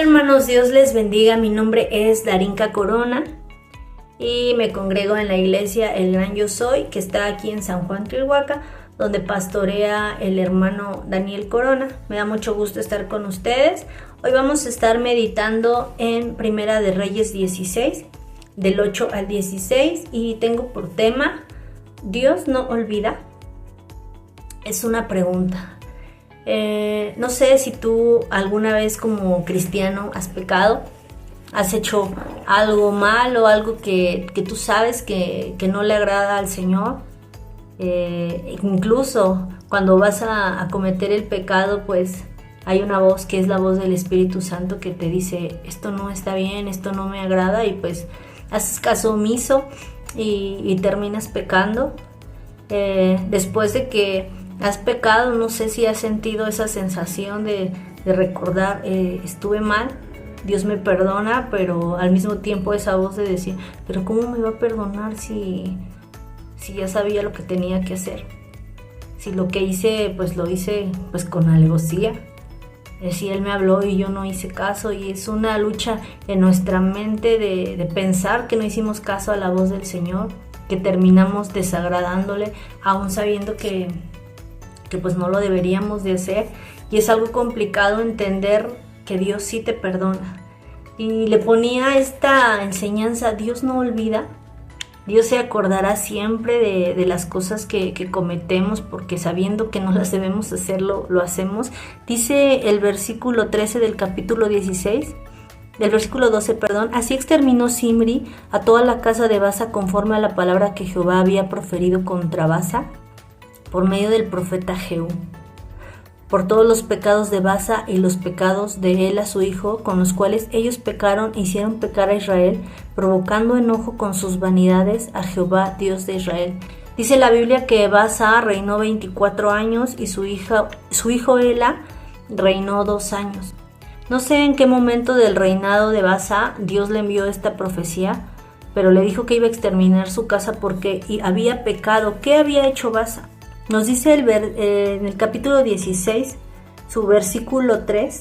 hermanos, Dios les bendiga. Mi nombre es Darinka Corona y me congrego en la iglesia El Gran Yo Soy, que está aquí en San Juan Tlalhuaca, donde pastorea el hermano Daniel Corona. Me da mucho gusto estar con ustedes. Hoy vamos a estar meditando en Primera de Reyes 16, del 8 al 16, y tengo por tema: ¿Dios no olvida? Es una pregunta. No sé si tú alguna vez como cristiano has pecado, has hecho algo mal o algo que tú sabes que no le agrada al Señor. Incluso cuando vas a cometer el pecado, pues hay una voz que es la voz del Espíritu Santo que te dice: esto no está bien, esto no me agrada, y pues haces caso omiso y terminas pecando. Después de que has pecado, no sé si has sentido esa sensación de recordar, estuve mal, Dios me perdona, pero al mismo tiempo esa voz de decir: pero ¿cómo me va a perdonar si ya sabía lo que tenía que hacer? Si lo que hice, pues lo hice pues con alevosía. Si Él me habló y yo no hice caso, y es una lucha en nuestra mente de pensar que no hicimos caso a la voz del Señor, que terminamos desagradándole, aún sabiendo que pues no lo deberíamos de hacer. Y es algo complicado entender que Dios sí te perdona. Y le ponía esta enseñanza: Dios no olvida. Dios se acordará siempre de las cosas que cometemos, porque sabiendo que no las debemos hacer, lo hacemos. Dice el versículo 13 del capítulo 16, del versículo 12, perdón: así exterminó Zimri a toda la casa de Baasa conforme a la palabra que Jehová había proferido contra Baasa por medio del profeta Jehú, por todos los pecados de Baasa y los pecados de Ela su hijo, con los cuales ellos pecaron e hicieron pecar a Israel, provocando enojo con sus vanidades a Jehová, Dios de Israel. Dice la Biblia que Baasa reinó 24 años y su hijo Ela reinó 2 años. No sé en qué momento del reinado de Baasa Dios le envió esta profecía, pero le dijo que iba a exterminar su casa porque había pecado. ¿Qué había hecho Baasa? Nos dice en el capítulo 16, su versículo 3: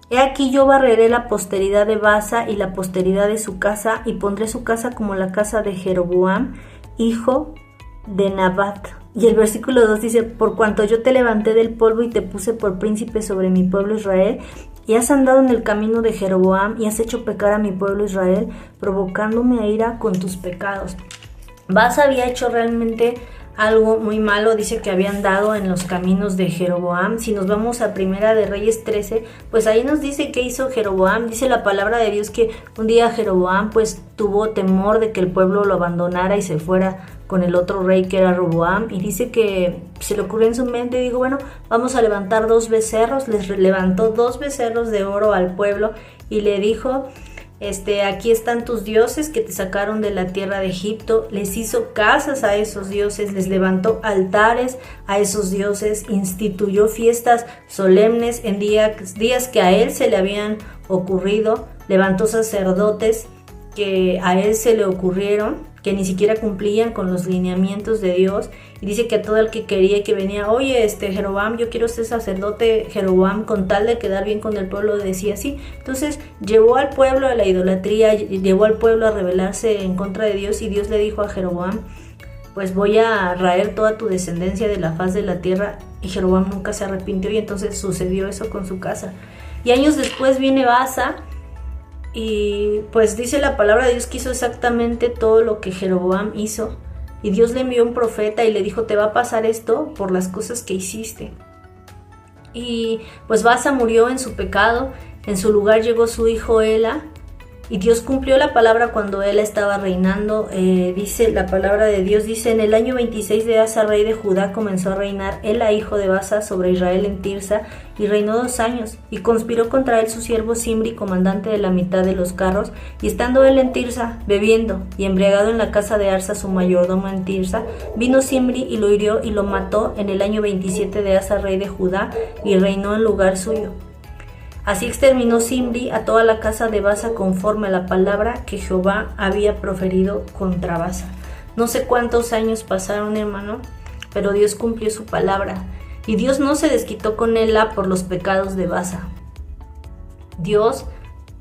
he aquí yo barreré la posteridad de Baasa y la posteridad de su casa, y pondré su casa como la casa de Jeroboam, hijo de Nabat. Y el versículo 2 dice: por cuanto yo te levanté del polvo y te puse por príncipe sobre mi pueblo Israel, y has andado en el camino de Jeroboam, y has hecho pecar a mi pueblo Israel, provocándome a ira con tus pecados. Baasa había hecho realmente algo muy malo. Dice que había andado en los caminos de Jeroboam. Si nos vamos a Primera de Reyes 13, pues ahí nos dice qué hizo Jeroboam. Dice la palabra de Dios que un día Jeroboam pues tuvo temor de que el pueblo lo abandonara y se fuera con el otro rey que era Roboam, y dice que se le ocurrió en su mente, digo, bueno, vamos a levantar 2 becerros. Les levantó 2 becerros de oro al pueblo y le dijo: aquí están tus dioses que te sacaron de la tierra de Egipto. Les hizo casas a esos dioses, les levantó altares a esos dioses, instituyó fiestas solemnes en días que a él se le habían ocurrido, levantó sacerdotes que a él se le ocurrieron, que ni siquiera cumplían con los lineamientos de Dios, y dice que a todo el que quería y que venía: oye, Jeroboam, yo quiero ser sacerdote. Jeroboam, con tal de quedar bien con el pueblo, decía sí. Entonces llevó al pueblo a la idolatría, llevó al pueblo a rebelarse en contra de Dios, y Dios le dijo a Jeroboam: pues voy a raer toda tu descendencia de la faz de la tierra. Y Jeroboam nunca se arrepintió, y entonces sucedió eso con su casa. Y años después viene Baasa, y pues dice la palabra de Dios que hizo exactamente todo lo que Jeroboam hizo, y Dios le envió un profeta y le dijo: te va a pasar esto por las cosas que hiciste. Y pues Baasa murió en su pecado. En su lugar llegó su hijo Ela, y Dios cumplió la palabra cuando Ela estaba reinando. Dice la palabra de Dios, dice: en el año 26 de Asa, rey de Judá, comenzó a reinar Ela, hijo de Baasa, sobre Israel en Tirsa, y reinó 2 años. Y conspiró contra él su siervo Zimri, comandante de la mitad de los carros. Y estando él en Tirsa, bebiendo y embriagado en la casa de Arsa, su mayordomo en Tirsa, vino Zimri y lo hirió y lo mató en el año 27 de Asa, rey de Judá, y reinó en lugar suyo. Así exterminó Zimri a toda la casa de Baasa conforme a la palabra que Jehová había proferido contra Baasa. No sé cuántos años pasaron, hermano, pero Dios cumplió su palabra. Y Dios no se desquitó con Ela por los pecados de Baasa. Dios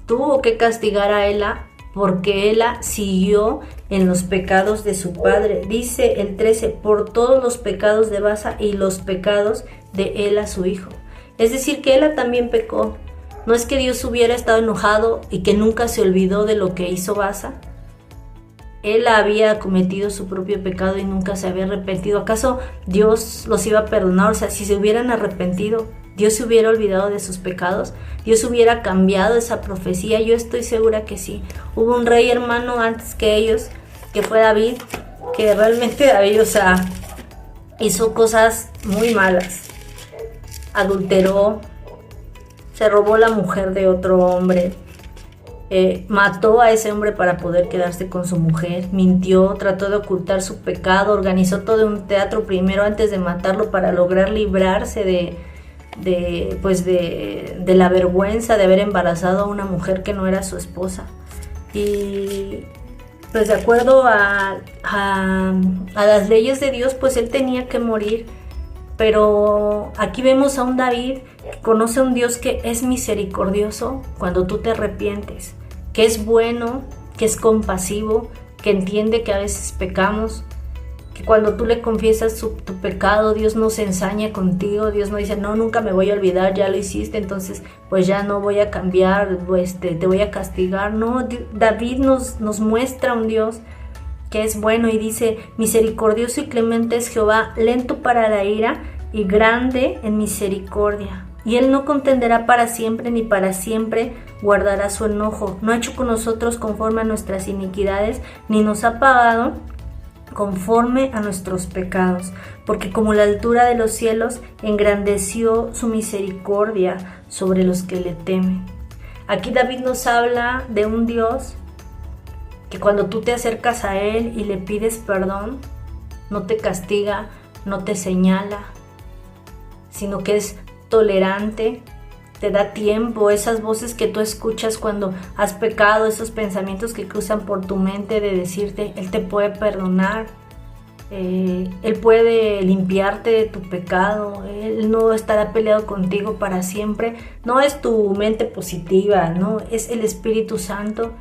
tuvo que castigar a Ela porque Ela siguió en los pecados de su padre. Dice el 13, por todos los pecados de Baasa y los pecados de Ela su hijo. Es decir, que Ela también pecó. No es que Dios hubiera estado enojado y que nunca se olvidó de lo que hizo Baasa. Ela había cometido su propio pecado y nunca se había arrepentido. ¿Acaso Dios los iba a perdonar? O sea, si se hubieran arrepentido, ¿Dios se hubiera olvidado de sus pecados? ¿Dios hubiera cambiado esa profecía? Yo estoy segura que sí. Hubo un rey hermano antes que ellos, que fue David, que realmente David, o sea, hizo cosas muy malas. Adulteró, se robó la mujer de otro hombre, mató a ese hombre para poder quedarse con su mujer, mintió, trató de ocultar su pecado, organizó todo un teatro primero antes de matarlo para lograr librarse de la vergüenza de haber embarazado a una mujer que no era su esposa. Y pues de acuerdo a las leyes de Dios, pues él tenía que morir. Pero aquí vemos a un David que conoce a un Dios que es misericordioso cuando tú te arrepientes, que es bueno, que es compasivo, que entiende que a veces pecamos, que cuando tú le confiesas tu pecado, Dios no se ensaña contigo, Dios no dice, no, nunca me voy a olvidar, ya lo hiciste, entonces pues ya no voy a cambiar, te voy a castigar. No, David nos muestra un Dios que es bueno y dice, misericordioso y clemente es Jehová, lento para la ira y grande en misericordia. Y él no contenderá para siempre, ni para siempre guardará su enojo. No ha hecho con nosotros conforme a nuestras iniquidades, ni nos ha pagado conforme a nuestros pecados. Porque como la altura de los cielos, engrandeció su misericordia sobre los que le temen. Aquí David nos habla de un Dios que cuando tú te acercas a Él y le pides perdón, no te castiga, no te señala, sino que es tolerante, te da tiempo. Esas voces que tú escuchas cuando has pecado, esos pensamientos que cruzan por tu mente de decirte, Él te puede perdonar, Él puede limpiarte de tu pecado, Él no estará peleado contigo para siempre. No es tu mente positiva, no, es el Espíritu Santo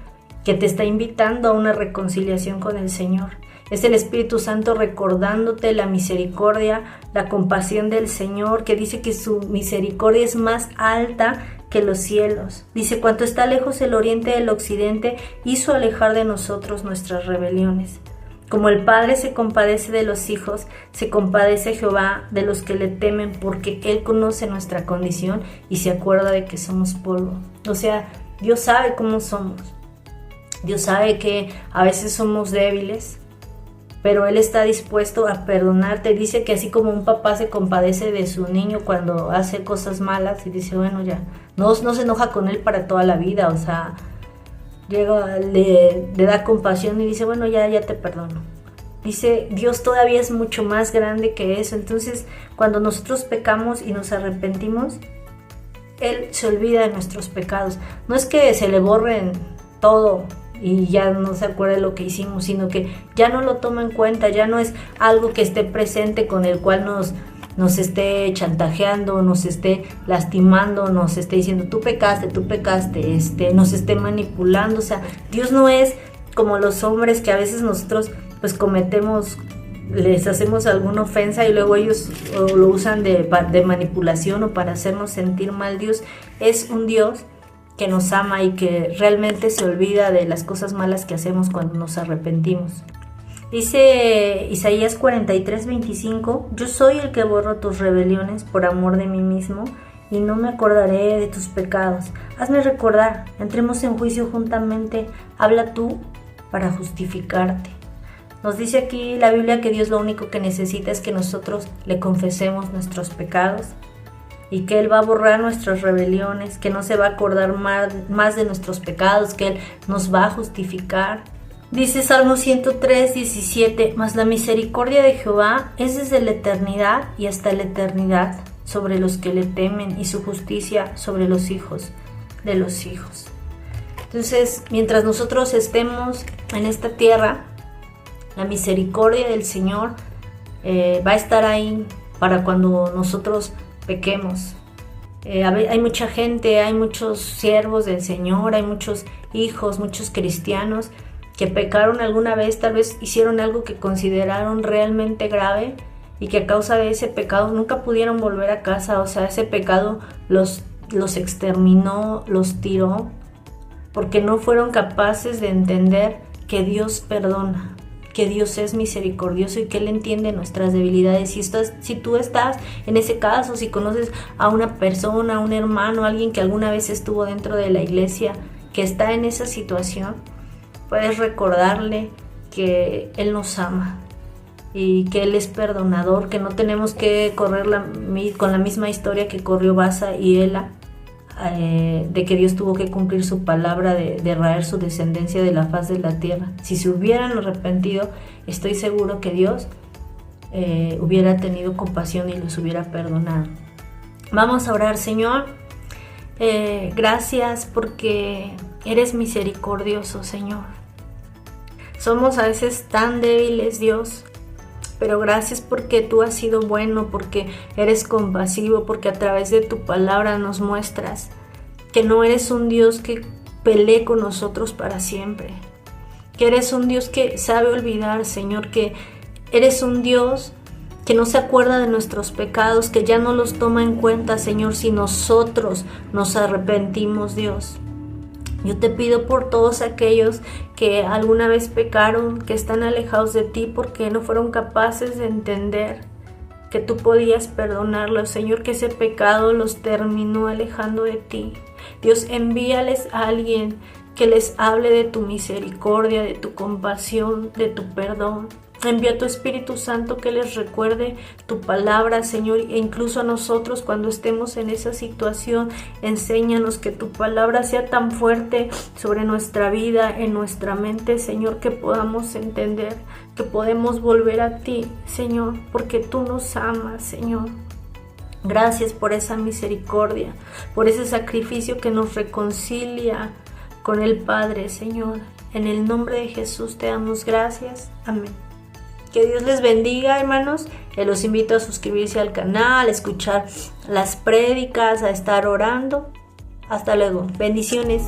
que te está invitando a una reconciliación con el Señor. Es el Espíritu Santo recordándote la misericordia, la compasión del Señor, que dice que su misericordia es más alta que los cielos. Dice, cuanto está lejos el oriente del occidente, hizo alejar de nosotros nuestras rebeliones. Como el Padre se compadece de los hijos, se compadece Jehová de los que le temen, porque Él conoce nuestra condición y se acuerda de que somos polvo. O sea, Dios sabe cómo somos. Dios sabe que a veces somos débiles, pero Él está dispuesto a perdonarte. Dice que así como un papá se compadece de su niño cuando hace cosas malas y dice, bueno, ya, no se enoja con él para toda la vida, o sea, le da compasión y dice, bueno, ya te perdono. Dice, Dios todavía es mucho más grande que eso. Entonces, cuando nosotros pecamos y nos arrepentimos, Él se olvida de nuestros pecados. No es que se le borren todo y ya no se acuerda de lo que hicimos, sino que ya no lo toma en cuenta, ya no es algo que esté presente con el cual nos esté chantajeando, nos esté lastimando, nos esté diciendo tú pecaste, nos esté manipulando. O sea, Dios no es como los hombres que a veces nosotros pues cometemos, les hacemos alguna ofensa y luego ellos lo usan de manipulación o para hacernos sentir mal. Dios es un Dios que nos ama y que realmente se olvida de las cosas malas que hacemos cuando nos arrepentimos. Dice Isaías 43:25, yo soy el que borro tus rebeliones por amor de mí mismo y no me acordaré de tus pecados. Hazme recordar, entremos en juicio juntamente, habla tú para justificarte. Nos dice aquí la Biblia que Dios lo único que necesita es que nosotros le confesemos nuestros pecados y que Él va a borrar nuestras rebeliones, que no se va a acordar más de nuestros pecados, que Él nos va a justificar. Dice Salmo 103:17, mas la misericordia de Jehová es desde la eternidad y hasta la eternidad sobre los que le temen y su justicia sobre los hijos de los hijos. Entonces, mientras nosotros estemos en esta tierra, la misericordia del Señor va a estar ahí para cuando nosotros pequemos. Hay mucha gente, hay muchos siervos del Señor, hay muchos hijos, muchos cristianos que pecaron alguna vez, tal vez hicieron algo que consideraron realmente grave y que a causa de ese pecado nunca pudieron volver a casa. O sea, ese pecado los exterminó, los tiró, porque no fueron capaces de entender que Dios perdona, que Dios es misericordioso y que Él entiende nuestras debilidades. Si tú estás en ese caso, si conoces a una persona, a un hermano, alguien que alguna vez estuvo dentro de la iglesia, que está en esa situación, puedes recordarle que Él nos ama y que Él es perdonador, que no tenemos que correr con la misma historia que corrió Basa y Ela, de que Dios tuvo que cumplir su palabra de raer su descendencia de la faz de la tierra. Si se hubieran arrepentido, estoy seguro que Dios hubiera tenido compasión y los hubiera perdonado. Vamos a orar. Señor, gracias porque eres misericordioso, Señor. Somos a veces tan débiles, Dios, pero gracias porque tú has sido bueno, porque eres compasivo, porque a través de tu palabra nos muestras que no eres un Dios que pelee con nosotros para siempre, que eres un Dios que sabe olvidar, Señor, que eres un Dios que no se acuerda de nuestros pecados, que ya no los toma en cuenta, Señor, si nosotros nos arrepentimos, Dios. Yo te pido por todos aquellos que alguna vez pecaron, que están alejados de ti porque no fueron capaces de entender que tú podías perdonarlos, Señor, que ese pecado los terminó alejando de ti. Dios, envíales a alguien que les hable de tu misericordia, de tu compasión, de tu perdón. Envía tu Espíritu Santo que les recuerde tu palabra, Señor, e incluso a nosotros cuando estemos en esa situación, enséñanos que tu palabra sea tan fuerte sobre nuestra vida, en nuestra mente, Señor, que podamos entender que podemos volver a ti, Señor, porque tú nos amas, Señor. Gracias por esa misericordia, por ese sacrificio que nos reconcilia con el Padre, Señor. En el nombre de Jesús te damos gracias. Amén. Que Dios les bendiga, hermanos. Los invito a suscribirse al canal, a escuchar las prédicas, a estar orando. Hasta luego. Bendiciones.